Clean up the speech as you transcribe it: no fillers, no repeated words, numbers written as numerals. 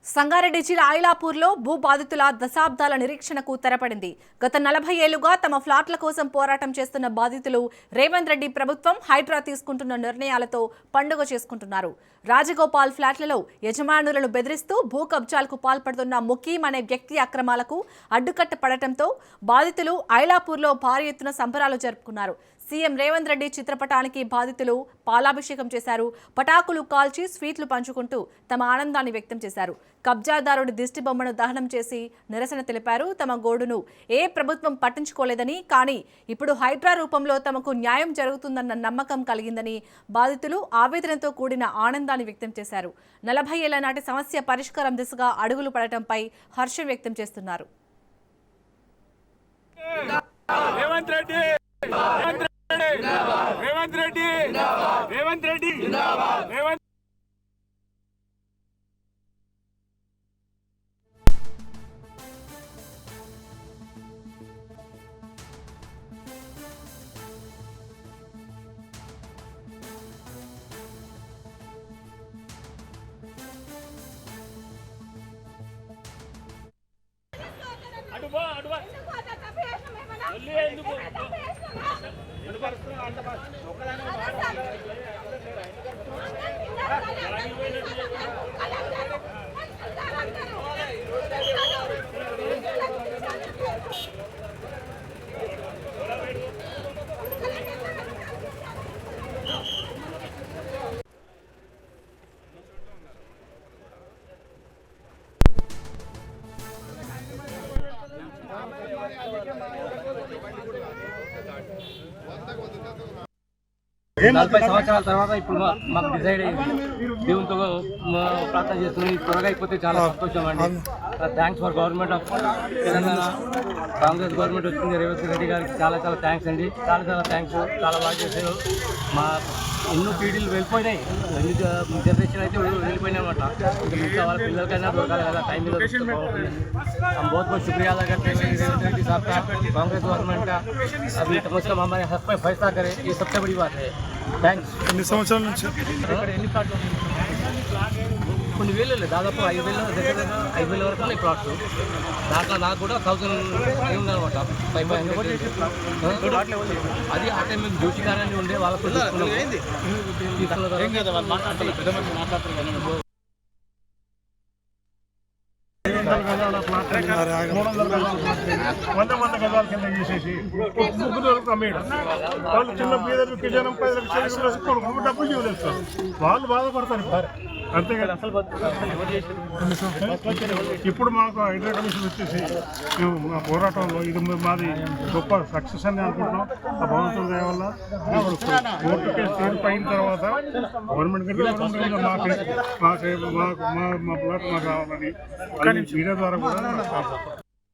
సంగారెడ్డి జిల్లా ఐలాపూర్లో భూ బాధితుల దశాబ్దాల నిరీక్షణకు తెరపడింది. గత 40 ఏళ్లుగా తమ ఫ్లాట్ల కోసం పోరాటం చేస్తున్న బాధితులు రేవంత్ రెడ్డి ప్రభుత్వం హైడ్రా తీసుకుంటున్న నిర్ణయాలతో పండుగ చేసుకుంటున్నారు. రాజగోపాల్ ఫ్లాట్లలో యజమానులను బెదిరిస్తూ భూ కబ్జాలకు పాల్పడుతున్న ముకీం అనే వ్యక్తి అక్రమాలకు అడ్డుకట్ట పడటంతో బాధితులు ఐలాపూర్లో భారీ ఎత్తున సంబరాలు జరుపుకున్నారు. సీఎం రేవంత్ రెడ్డి చిత్రపటానికి బాధితులు పాలాభిషేకం చేశారు. పటాకులు కాల్చి స్వీట్లు పంచుకుంటూ తమ ఆనందాన్ని వ్యక్తం చేశారు. కబ్జాదారుడి దిష్టి బొమ్మను దహనం చేసి నిరసన తెలిపారు. తమ గోడును ఏ ప్రభుత్వం పట్టించుకోలేదని, కానీ ఇప్పుడు హైడ్రా రూపంలో తమకు న్యాయం జరుగుతుందన్న నమ్మకం కలిగిందని బాధితులు ఆవేదనతో కూడిన ఆనందాన్ని వ్యక్తం చేశారు. 40 ఏళ్ల నాటి సమస్య పరిష్కారం దిశగా అడుగులు పడటంపై హర్షం వ్యక్తం చేస్తున్నారు. రేవంత్ రెడ్డి రేవంత్ రెడ్డి రేవంత్ రెడ్డి రేవంత్ అడుబా అడుబా మళ్ళీ ఎందుకు నలభై సంవత్సరాల తర్వాత ఇప్పుడు మాకు డిసైడ్ అయ్యింది. దేవునితో ప్రార్థన చేస్తున్నాం. త్వరగా అయిపోతే చాలా సంతోషం అండి. Thanks for government of Telangana. Congress government వచ్చింది. రేవంత్ రెడ్డి గారికి చాలా చాలా థ్యాంక్స్ అండి. చాలా థ్యాంక్స్. చాలా బాగా చేశారు. మా ఎన్నో పీడీలు వెళ్ళిపోయినాయి. ఎన్ని జనరేషన్ అయితే వెళ్ళిపోయినాయి అనమాట. ఇంకా మిగతా వాళ్ళ పిల్లలకైనా దొరకాలి కదా, టైం మీద బాగుంటుంది. हम बहुत बहुत शुक्रिया अदा करते हैं रेवंत रेड्डी साहब का, कांग्रेस गवर्नमेंट का। अभी कम से कम हमारे हक पर फैसला करें, ये सबसे बड़ी बात है. థ్యాంక్స్. ఎన్ని సంవత్సరాల నుంచి ఇక్కడ ఎన్ని ప్లాట్లు కొన్ని వేలు దాదాపు 5,000 దగ్గర 5,000 వరకు ఉన్నాయి ప్లాట్స్. దాంట్లో నాకు కూడా 1,000 ఉందన్నమాట. 500 అది ఆ టైం మేము జోషి గారని ఉండే వాళ్ళకు వంద గజాల కింద చేసేసి ముగ్గురు అమ్మేయడం. వాళ్ళు చిన్న బీదలు కిజనం 10 లక్షలు డబ్బులు ఇవ్వలేదు. వాళ్ళు బాధపడతారు అంతే కదా. ఇప్పుడు మాకు హైడ్రా కమిషన్ వచ్చేసి మేము మా పోరాటంలో ఇది మాది గొప్ప సక్సెస్ అని అనుకుంటున్నాం. ఆ భగవంతుడి దయ వల్ల కోర్టు కేసు తీర్పు అయిన తర్వాత గవర్నమెంట్ కంటే మా ప్లాట్ మాకు కావాలని మీడియా ద్వారా కూడా